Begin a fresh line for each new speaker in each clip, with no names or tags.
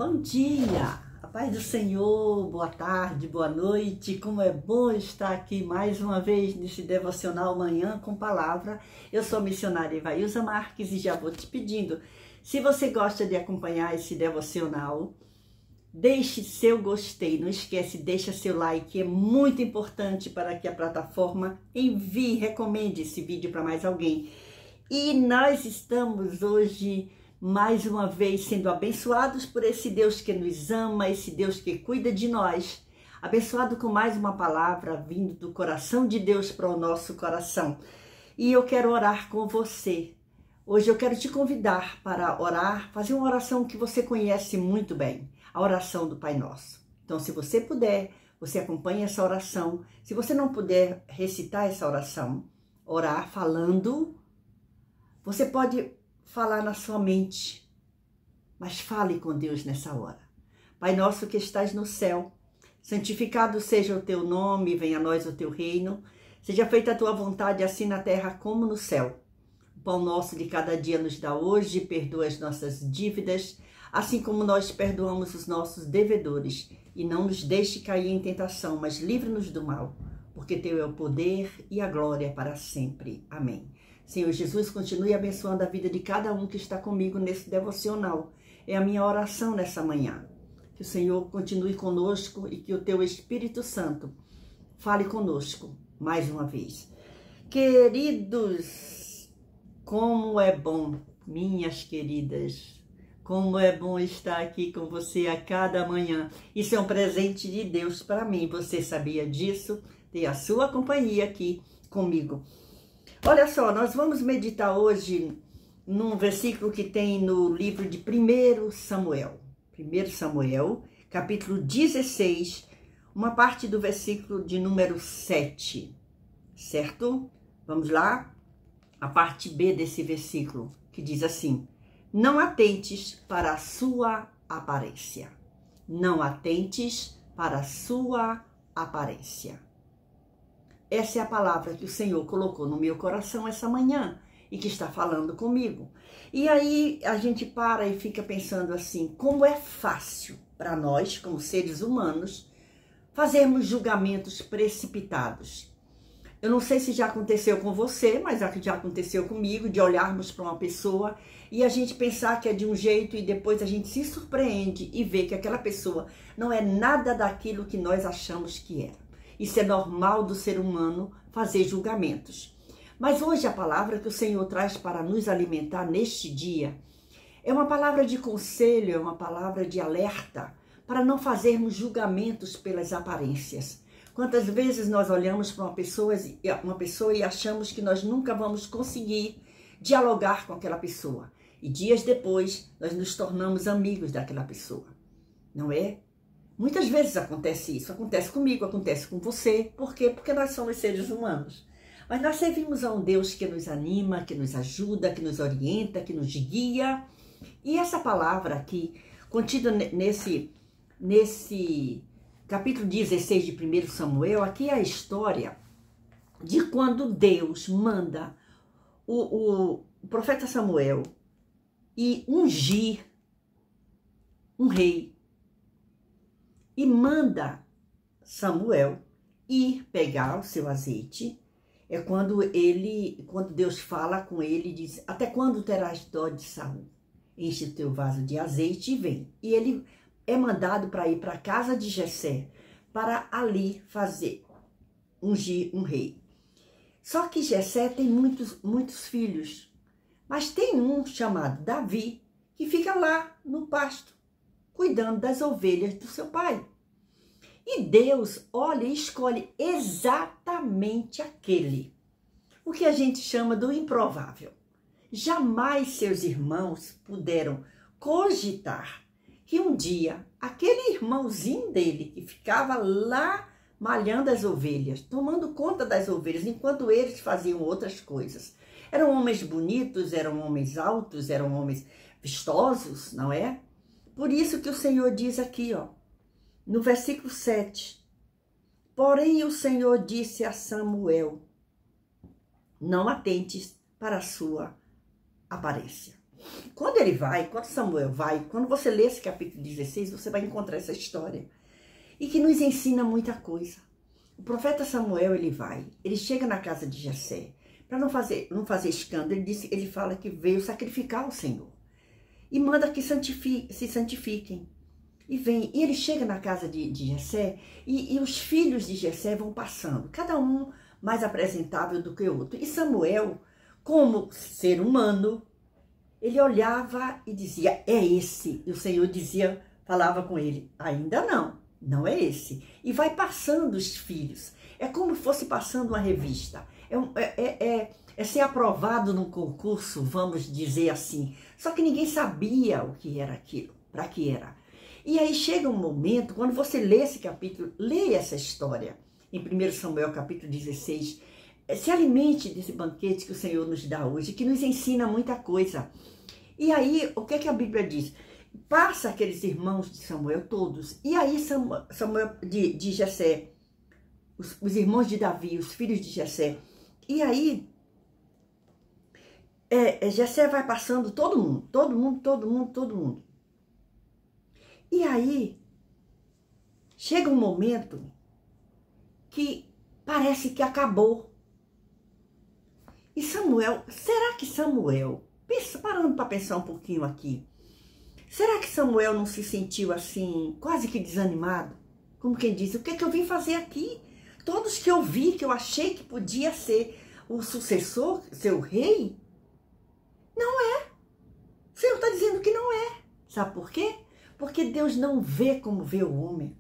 Bom dia, a paz do Senhor, boa tarde, boa noite, como é bom estar aqui mais uma vez nesse devocional Manhã com Palavra. Eu sou a missionária Ivailza Marques e já vou te pedindo, se você gosta de acompanhar esse devocional, deixe seu gostei, não esquece, deixa seu like, é muito importante para que a plataforma envie, recomende esse vídeo para mais alguém. E nós estamos hoje mais uma vez sendo abençoados por esse Deus que nos ama, esse Deus que cuida de nós. Abençoado com mais uma palavra vindo do coração de Deus para o nosso coração. E eu quero orar com você. Hoje eu quero te convidar para orar, fazer uma oração que você conhece muito bem, a oração do Pai Nosso. Então, se você puder, você acompanha essa oração. Se você não puder recitar essa oração, orar falando, você pode falar na sua mente, mas fale com Deus nessa hora. Pai nosso que estás no céu, santificado seja o teu nome, venha a nós o teu reino, seja feita a tua vontade assim na terra como no céu. O pão nosso de cada dia nos dá hoje, perdoa as nossas dívidas, assim como nós perdoamos os nossos devedores, e não nos deixe cair em tentação, mas livre-nos do mal, porque teu é o poder e a glória para sempre. Amém. Senhor Jesus, continue abençoando a vida de cada um que está comigo nesse devocional. É a minha oração nessa manhã. Que o Senhor continue conosco e que o teu Espírito Santo fale conosco mais uma vez. Queridos, como é bom, minhas queridas, como é bom estar aqui com você a cada manhã. Isso é um presente de Deus para mim. Você sabia disso? Ter a sua companhia aqui comigo. Olha só, nós vamos meditar hoje num versículo que tem no livro de 1 Samuel. 1 Samuel, capítulo 16, uma parte do versículo de número 7, certo? Vamos lá? A parte B desse versículo, que diz assim: não atentes para a sua aparência. Não atentes para a sua aparência. Essa é a palavra que o Senhor colocou no meu coração essa manhã e que está falando comigo. E aí a gente para e fica pensando assim, como é fácil para nós, como seres humanos, fazermos julgamentos precipitados. Eu não sei se já aconteceu com você, mas já aconteceu comigo, de olharmos para uma pessoa e a gente pensar que é de um jeito e depois a gente se surpreende e vê que aquela pessoa não é nada daquilo que nós achamos que era. Isso é normal do ser humano fazer julgamentos. Mas hoje a palavra que o Senhor traz para nos alimentar neste dia é uma palavra de conselho, é uma palavra de alerta para não fazermos julgamentos pelas aparências. Quantas vezes nós olhamos para uma pessoa e achamos que nós nunca vamos conseguir dialogar com aquela pessoa. E dias depois nós nos tornamos amigos daquela pessoa, não é? Muitas vezes acontece isso, acontece comigo, acontece com você. Por quê? Porque nós somos seres humanos. Mas nós servimos a um Deus que nos anima, que nos ajuda, que nos orienta, que nos guia. E essa palavra aqui, contida nesse capítulo 16 de 1 Samuel, aqui é a história de quando Deus manda o profeta Samuel e ungir um rei. E manda Samuel ir pegar o seu azeite. É quando Deus fala com ele e diz: até quando terás dó de Saul? Enche o teu vaso de azeite e vem. E ele é mandado para ir para a casa de Jessé, para ali ungir um rei. Só que Jessé tem muitos filhos, mas tem um chamado Davi, que fica lá no pasto, cuidando das ovelhas do seu pai. E Deus olha e escolhe exatamente aquele, o que a gente chama do improvável. Jamais seus irmãos puderam cogitar que um dia aquele irmãozinho dele, que ficava lá malhando as ovelhas, tomando conta das ovelhas, enquanto eles faziam outras coisas. Eram homens bonitos, eram homens altos, eram homens vistosos, não é? Por isso que o Senhor diz aqui, ó, no versículo 7, porém o Senhor disse a Samuel, não atentes para a sua aparência. Quando Samuel vai, quando você lê esse capítulo 16, você vai encontrar essa história. E que nos ensina muita coisa. O profeta Samuel, ele chega na casa de Jessé, para não fazer escândalo, ele fala que veio sacrificar ao Senhor. E manda que se santifiquem. E ele chega na casa de Jessé, e os filhos de Jessé vão passando, cada um mais apresentável do que o outro. E Samuel, como ser humano, ele olhava e dizia, é esse. E o Senhor falava com ele, ainda não é esse. E vai passando os filhos. É como se fosse passando uma revista. É ser aprovado num concurso, vamos dizer assim. Só que ninguém sabia o que era aquilo, para que era. E aí chega um momento, quando você lê esse capítulo, lê essa história, em 1 Samuel capítulo 16, se alimente desse banquete que o Senhor nos dá hoje, que nos ensina muita coisa. E aí, o que a Bíblia diz? Passa aqueles irmãos de Samuel todos, e aí Samuel de Jessé, os irmãos de Davi, os filhos de Jessé, e aí Jessé vai passando todo mundo. E aí chega um momento que parece que acabou. E Samuel, será que Samuel, parando para pensar um pouquinho aqui, será que Samuel não se sentiu assim, quase que desanimado? Como quem diz, o que é que eu vim fazer aqui? Todos que eu vi, que eu achei que podia ser o sucessor, ser o rei, não é. O Senhor está dizendo que não é. Sabe por quê? Porque Deus não vê como vê o homem.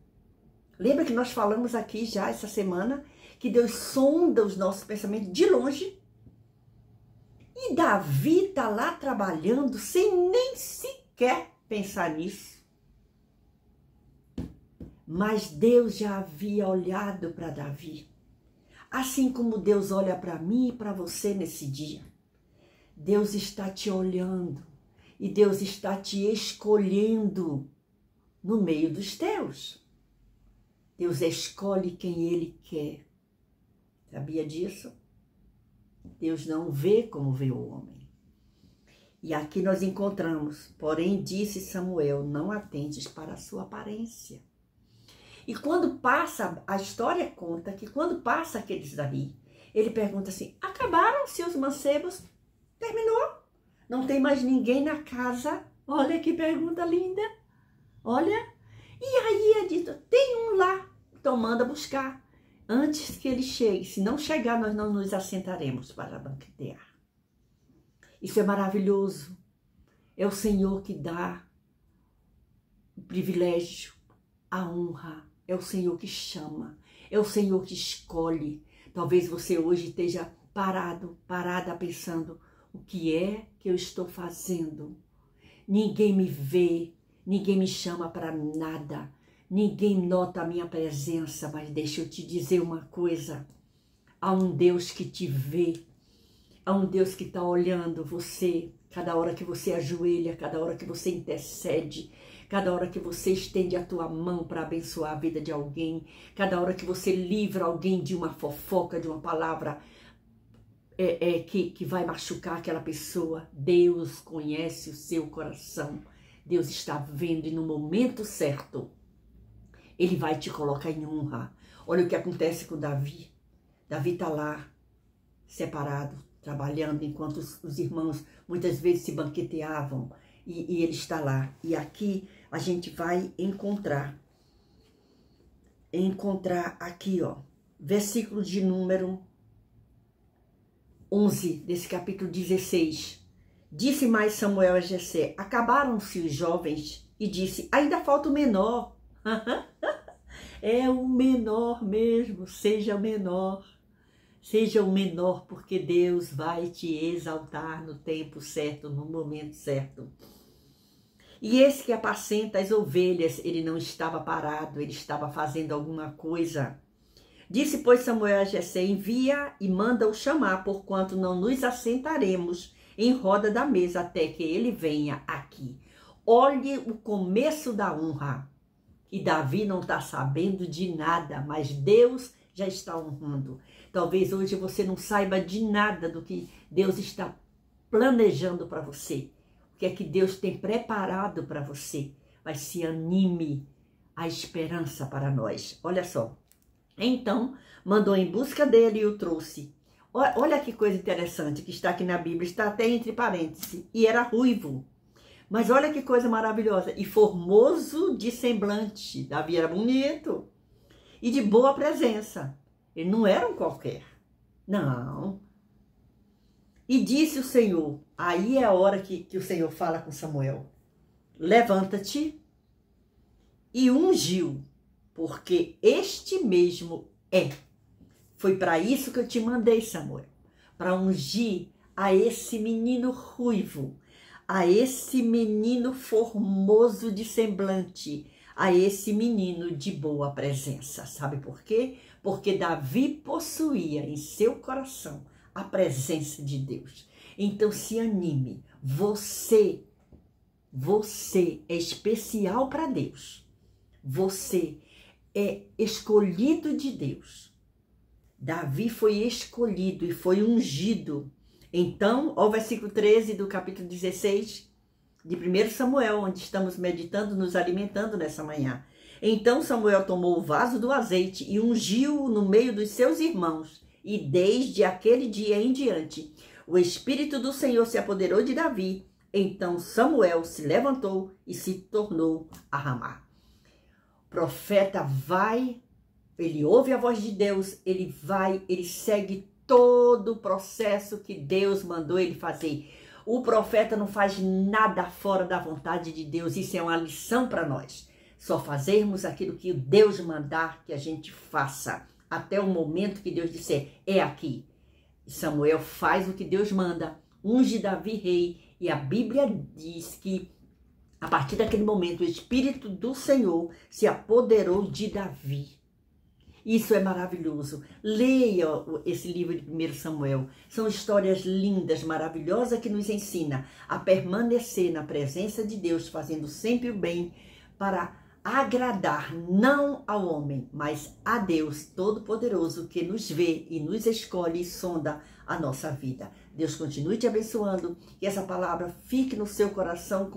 Lembra que nós falamos aqui já essa semana que Deus sonda os nossos pensamentos de longe? E Davi está lá trabalhando sem nem sequer pensar nisso. Mas Deus já havia olhado para Davi. Assim como Deus olha para mim e para você nesse dia. Deus está te olhando e Deus está te escolhendo no meio dos teus. Deus escolhe quem Ele quer. Sabia disso? Deus não vê como vê o homem. E aqui nós encontramos, porém disse Samuel, não atentes para a sua aparência. E quando passa, a história conta que quando passa aqueles dali, ele pergunta assim, acabaram-se os mancebos? Terminou? Não tem mais ninguém na casa? Olha que pergunta linda. Olha. E aí é dito, tem um lá, então manda buscar. Antes que ele chegue, se não chegar, nós não nos assentaremos para banquetear. Isso é maravilhoso. É o Senhor que dá o privilégio, a honra. É o Senhor que chama. É o Senhor que escolhe. Talvez você hoje esteja parada pensando, o que é que eu estou fazendo? Ninguém me vê, ninguém me chama para nada. Ninguém nota a minha presença, mas deixa eu te dizer uma coisa. Há um Deus que te vê. Há um Deus que está olhando você. Cada hora que você ajoelha, cada hora que você intercede, cada hora que você estende a tua mão para abençoar a vida de alguém, cada hora que você livra alguém de uma fofoca, de uma palavra que vai machucar aquela pessoa. Deus conhece o seu coração. Deus está vendo e no momento certo, Ele vai te colocar em honra. Olha o que acontece com Davi. Davi está lá, separado, trabalhando, enquanto os irmãos muitas vezes se banqueteavam. E ele está lá. E aqui a gente vai encontrar aqui, ó, versículo de número 11, desse capítulo 16. Disse mais Samuel a Jessé, acabaram-se os jovens, e disse, ainda falta o menor. É o menor mesmo, seja o menor. Seja o menor, porque Deus vai te exaltar no tempo certo, no momento certo. E esse que apacenta as ovelhas, ele não estava parado, ele estava fazendo alguma coisa. Disse, pois, Samuel a Jessé, envia e manda-o chamar, porquanto não nos assentaremos em roda da mesa até que ele venha aqui. Olhe o começo da honra. E Davi não está sabendo de nada, mas Deus já está honrando. Talvez hoje você não saiba de nada do que Deus está planejando para você. O que é que Deus tem preparado para você. Mas se anime, a esperança para nós. Olha só. Então, mandou em busca dele e o trouxe. Olha que coisa interessante que está aqui na Bíblia, está até entre parênteses. E era ruivo. Mas olha que coisa maravilhosa. E formoso de semblante. Davi era bonito. E de boa presença. Ele não era um qualquer. Não. E disse o Senhor. Aí é a hora que o Senhor fala com Samuel. Levanta-te e ungiu, porque este mesmo é. Foi para isso que eu te mandei, Samuel. Para ungir a esse menino ruivo, a esse menino formoso de semblante, a esse menino de boa presença. Sabe por quê? Porque Davi possuía em seu coração a presença de Deus. Então se anime. Você é especial para Deus. Você é escolhido de Deus. Davi foi escolhido e foi ungido. Então, ó, o versículo 13 do capítulo 16 de 1 Samuel, onde estamos meditando, nos alimentando nessa manhã. Então Samuel tomou o vaso do azeite e ungiu-o no meio dos seus irmãos. E desde aquele dia em diante, o Espírito do Senhor se apoderou de Davi. Então Samuel se levantou e se tornou a Ramá. O profeta vai, ele ouve a voz de Deus, ele vai, ele segue todo o processo que Deus mandou ele fazer. O profeta não faz nada fora da vontade de Deus. Isso é uma lição para nós. Só fazermos aquilo que Deus mandar que a gente faça. Até o momento que Deus disser, é aqui. Samuel faz o que Deus manda. Unge Davi rei. E a Bíblia diz que a partir daquele momento o Espírito do Senhor se apoderou de Davi. Isso é maravilhoso. Leia esse livro de 1 Samuel. São histórias lindas, maravilhosas, que nos ensina a permanecer na presença de Deus, fazendo sempre o bem para agradar não ao homem, mas a Deus Todo-Poderoso que nos vê e nos escolhe e sonda a nossa vida. Deus continue te abençoando, que essa palavra fique no seu coração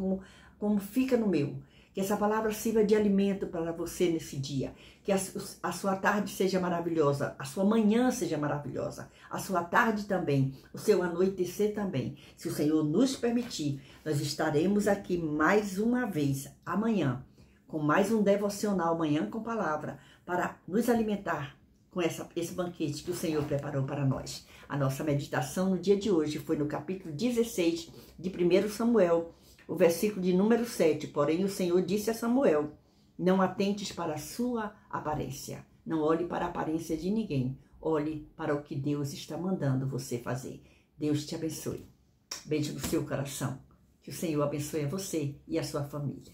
como fica no meu. Que essa palavra sirva de alimento para você nesse dia. Que a sua tarde seja maravilhosa, a sua manhã seja maravilhosa, a sua tarde também, o seu anoitecer também. Se o Senhor nos permitir, nós estaremos aqui mais uma vez amanhã, com mais um devocional, Manhã com Palavra, para nos alimentar com esse banquete que o Senhor preparou para nós. A nossa meditação no dia de hoje foi no capítulo 16 de 1 Samuel, o versículo de número 7, porém o Senhor disse a Samuel, não atentes para a sua aparência, não olhe para a aparência de ninguém, olhe para o que Deus está mandando você fazer. Deus te abençoe. Beijo no seu coração. Que o Senhor abençoe a você e a sua família.